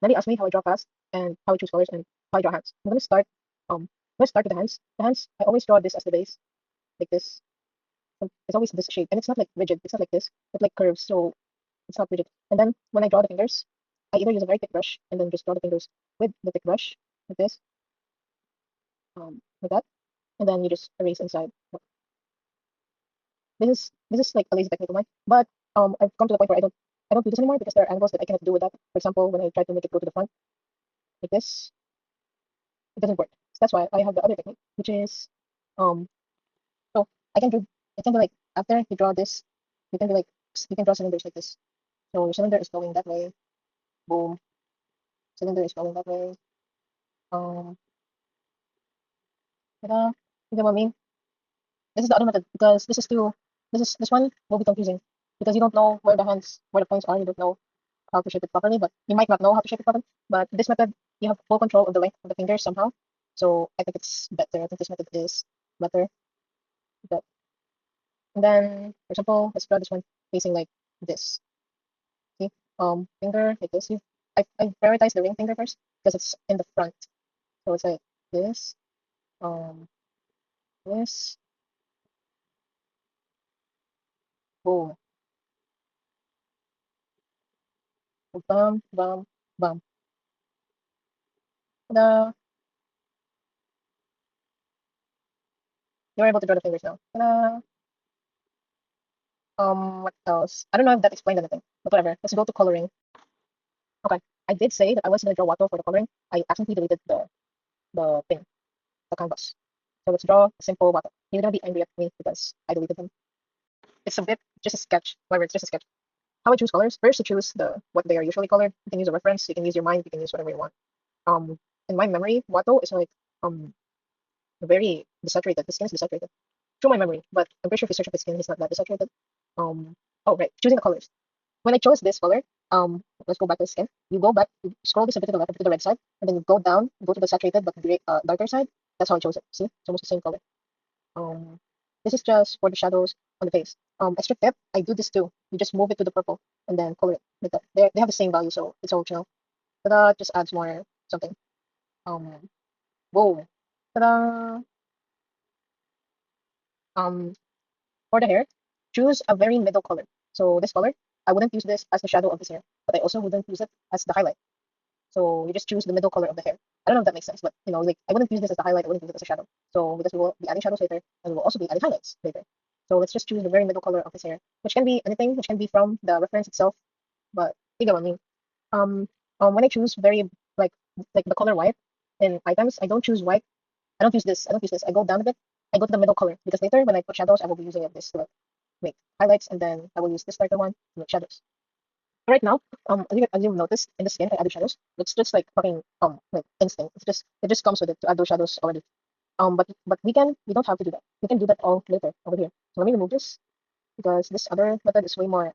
Then he asked me how I draw fast and how I choose colors and how I draw hands. I'm gonna start with the hands. The hands, I always draw this as the base, like this. It's always this shape, and it's not like rigid. It's not like this. It's like curves, so it's not rigid. And then when I draw the fingers, I either use a very thick brush and then just draw the fingers with the thick brush, like this, like that, and then you just erase inside. This is like a lazy technique of mine, but I've come to the point where I don't do this anymore because there are angles that I cannot do with that. For example, when I try to make it go to the front like this, it doesn't work. So that's why I have the other technique, which is um so I can do I can do like after you draw this, you can do like you can draw cylinders like this. So your cylinder is going that way, boom. Cylinder is going that way. Um, ta-da. You get what I mean? This is the other method because this one will be confusing because you don't know where the points are. You don't know how to shape it properly, but you might not know how to shape it properly. But this method, you have full control of the length of the fingers somehow. So I think it's better. I think this method is better. But, and then, for example, let's draw this one facing like this. See, finger like this. I prioritize the ring finger first because it's in the front. So it's like this, um, this, boom, bum, bum, bum. Ta-da! You're able to draw the fingers now. Ta-da! What else? I don't know if that explained anything, but whatever. Let's go to coloring. Okay, I did say that I was gonna draw Watto for the coloring. I accidentally deleted the thing, the canvas. So let's draw a simple Watto. You're gonna be angry at me because I deleted them. It's a bit just a sketch. Whatever, it's just a sketch. How I choose colors? First, you choose what they are usually colored. You can use a reference. You can use your mind. You can use whatever you want. In my memory, Watto is like very desaturated. The skin is desaturated through my memory, but I'm pretty sure if you search up the skin, it's not that desaturated. Oh right, choosing the colors. When I chose this color, let's go back to the skin. You go back, you scroll this a bit to the left, to the red side, and then you go down, go to the saturated but gray, darker side. That's how I chose it. See, it's almost the same color. Um, this is just for the shadows on the face. Extra tip, I do this too. You just move it to the purple and then color it like that. They have the same value, so it's original. But that just adds more something. Um, whoa. Ta-da! Um, for the hair, choose a very middle color. So this color, I wouldn't use this as the shadow of this hair, but I also wouldn't use it as the highlight. So you just choose the middle color of the hair. I don't know if that makes sense, but like I wouldn't use this as the highlight, I wouldn't use it as a shadow. So because we will be adding shadows later, and we'll also be adding highlights later. So let's just choose the very middle color of his hair, which can be anything, which can be from the reference itself, but you get what I mean. Um, when I choose very like the color white in items, I don't choose white. I don't use this. I don't use this. I go down a bit. I go to the middle color because later when I put shadows, I will be using it this to like make highlights, and then I will use this darker one to make shadows. Right now, as you've noticed in the skin, I added shadows. It's just like fucking like instinct. It just comes with it to add those shadows already. But we don't have to do that. We can do that all later over here. So let me remove this because this other method is way more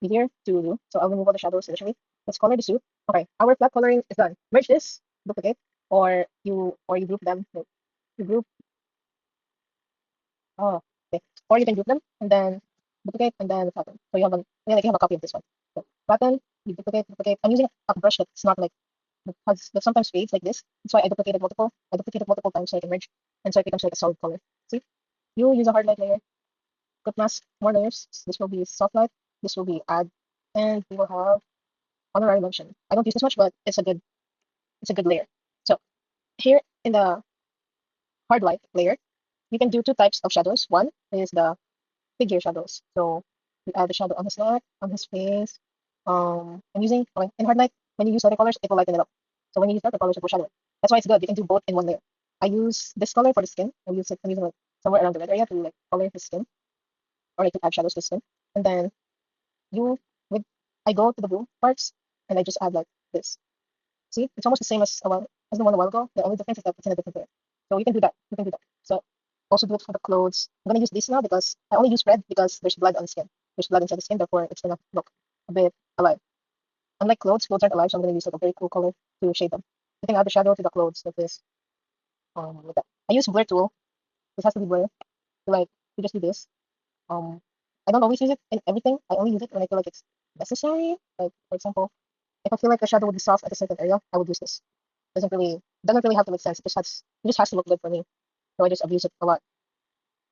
easier to do. So I'll remove all the shadows initially. Let's color the suit. Okay, our flat coloring is done. Merge this, duplicate, or you group them. Like, you group oh okay. Or you can group them and then duplicate and then flatten. So you have a copy of this one. So flatten, you duplicate. I'm using a brush that's not like that sometimes fades like this. That's why I duplicated multiple. I duplicated multiple times so I can merge and so it becomes like a solid color. See? You use a hard light layer, good mask, more layers. This will be soft light, this will be add, and we will have honorary mention. I don't use this much, but it's a good layer. So here in the hard light layer, you can do two types of shadows. One is the figure shadows. So we add the shadow on his neck, on his face. I'm using okay, in hard light, when you use lighter colors, it will lighten it up. So when you use darker colors, it will shadow it. That's why it's good. You can do both in one layer. I use this color for the skin. I'm using like somewhere around the red area to like color his skin or like to add shadows to his skin. And then you with I go to the blue parts and I just add like this. See, it's almost the same as the one a while ago. The only difference is that it's in a different layer. So you can do that. You can do that. So also do it for the clothes. I'm gonna use this now because I only use red because there's blood on the skin. There's blood inside the skin, therefore it's gonna look a bit alive. Unlike clothes aren't alive, so I'm gonna use like a very cool color to shade them. You can add the shadow to the clothes like this. Like that. I use blur tool. This has to be blur. To like to just do this. I don't always use it in everything. I only use it when I feel like it's necessary. Like for example, if I feel like the shadow would be soft at a certain area, I would use this. Doesn't really have to make sense. It just has to look good for me. So I just abuse it a lot.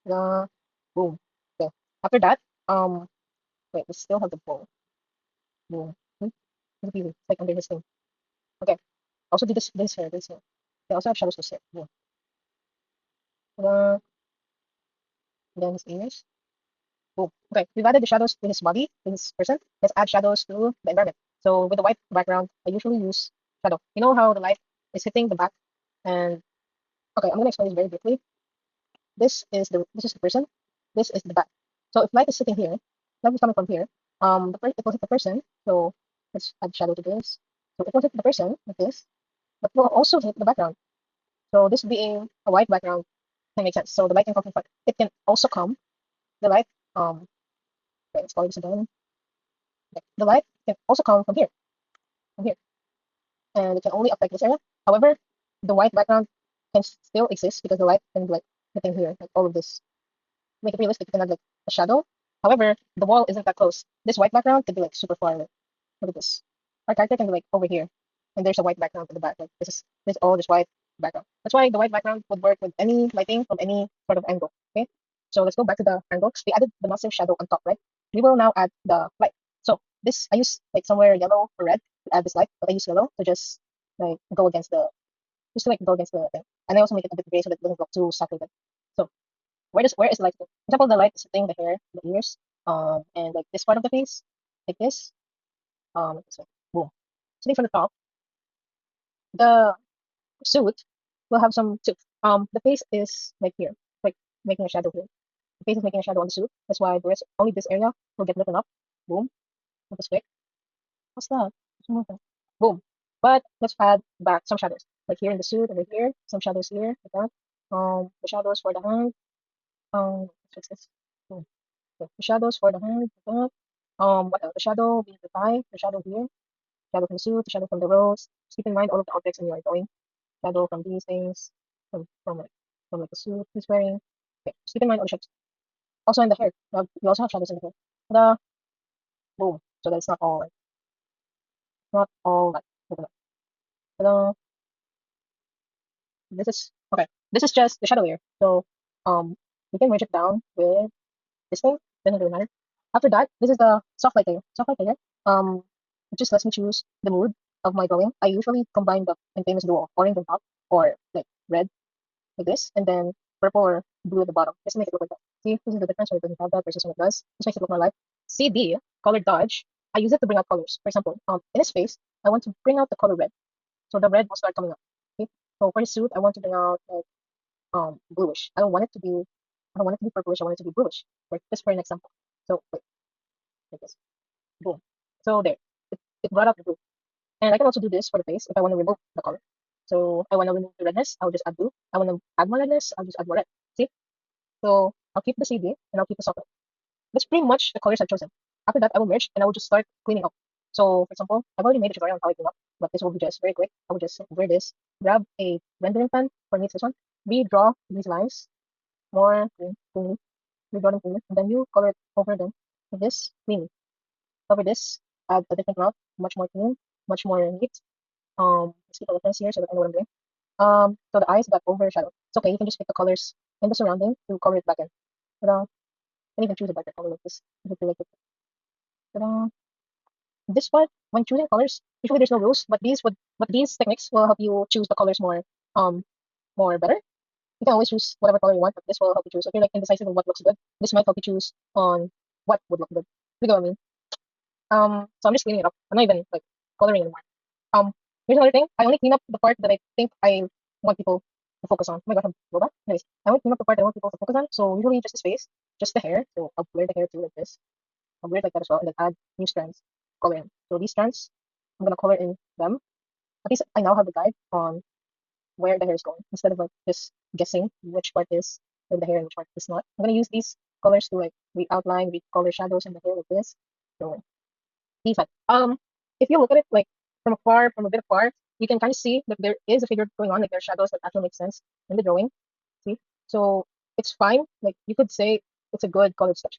Uh, boom. Okay. After that, um, wait, we still have the bowl. Boom. It's like under this thing. Okay. Also do this here, this here. They also have shadows this here. Boom. Then his ears. Boom. Okay, we've added the shadows to his body, to his person. Let's add shadows to the environment. So with the white background, I usually use shadow. You know how the light is hitting the back, and okay, I'm gonna explain this very briefly. This is the person. This is the back. So if light is sitting here, light is coming from here. It will hit the person. So let's add shadow to this. So it will hit the person like this, but it will also hit the background. So this being a white background can make sense. So the light can come from front. It can also come the light. Okay, let's call this again. Okay, the light can also come from here, and it can only affect this area. However, the white background can still exist because the light can be like hitting here, like all of this. Make it realistic, you can add like a shadow. However, the wall isn't that close. This white background could be like super far away. Look at this. Our character can be like over here, and there's a white background in the back. Like this is all this white background. That's why the white background would work with any lighting from any sort of angle. Okay, so let's go back to the angle. We added the massive shadow on top, right? We will now add the light. So this I use like somewhere yellow or red to add this light, but I use yellow to just like go against the just to like go against the thing. And I also make it a bit gray so that it doesn't look too saturated. So where is the light? For example, the light is hitting the hair, the ears, and like this part of the face, like this. So boom. Sitting from the top, the suit will have some too. The face is like here, like making a shadow here. The face is making a shadow on the suit. That's why the rest, only this area will get lit up. Boom. That was quick. What's that? What's more than- Boom. But let's add back some shadows. Like here in the suit, over here, some shadows here, like that. The shadows for the hand. Let's fix this. Boom. Okay, the shadows for the hand, like that. What else? The shadow being the thigh, the shadow here, shadow from the suit, the shadow from the rose. Just keep in mind all of the objects in your drawing. Shadow from these things, from like the suit he's wearing. Okay, just keep in mind all the shadows. Also in the hair, you also have shadows in the hair. Ta-da! Boom. So that it's not all like look at that. Ta-da! This is okay. This is just the shadow layer. So we can merge it down with this thing. Doesn't really matter. After that, this is the soft light layer. Soft light layer. It just lets me choose the mood of my drawing. I usually combine the famous duo of orange on top or like red like this, and then purple or blue at the bottom, just to make it look like that. See, this is the difference when it doesn't have that versus when it does. This makes it look more light. CD, color dodge, I use it to bring out colors. For example, in his face, I want to bring out the color red. So the red will start coming up. Okay? So for the suit, I want to bring out like bluish. I don't want it to be purplish, I want it to be bluish. Like just for an example. So wait, like this. Boom. So there. It brought out the blue. And I can also do this for the face if I want to remove the color. So I want to remove the redness, I'll just add blue. I want to add more redness, I'll just add more red. See? So I'll keep the CD and I'll keep the socket. That's pretty much the colors I've chosen. After that, I will merge and I will just start cleaning up. So for example, I've already made a tutorial on how I clean up, but this will be just very quick. I will just wear this, grab a rendering pen, for me it's this one, redraw these lines, more cleanly, redraw them cleanly, and then you color it over them with this cleanly. Cover this, add a different route, much more clean, much more neat. Let's keep a reference here so that I know what I'm doing. So the eyes got overshadowed. It's okay, you can just pick the colors in the surrounding to color it back in. Ta-da. And even choose a darker color like this. If you feel like it. Ta-da. This part, when choosing colors, usually there's no rules, but these techniques will help you choose the colors more better. You can always choose whatever color you want, but this will help you choose. If you're like indecisive on what looks good, this might help you choose on what would look good. You know what I mean? So I'm just cleaning it up. I'm not even like coloring anymore. Um, Here's another thing. I only clean up the part that I think I want people to focus on. Oh my god, I'm robot. Anyways, I only clean up the part that I want people to focus on. So usually just his face, just the hair. So I'll blur the hair too like this. I'll blur it like that as well, and then add new strands, color in. So these strands, I'm gonna color in them. At least I now have a guide on where the hair is going instead of like just guessing which part is in the hair and which part is not. I'm gonna use these colors to like re-outline, re-color shadows in the hair like this. So defense. If you look at it like from a bit afar, you can kind of see that there is a figure going on, like there are shadows that actually make sense in the drawing. See? So it's fine. Like you could say it's a good color sketch.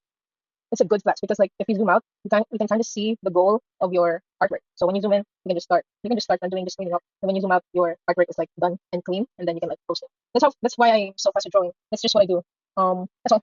it's a good flex because like if you zoom out, you can kind of see the goal of your artwork. So when you zoom in, you can just start. You can just start on doing just cleaning up. And when you zoom out, your artwork is like done and clean, and then you can like post it. That's why I'm so fast at drawing. That's just what I do. That's all.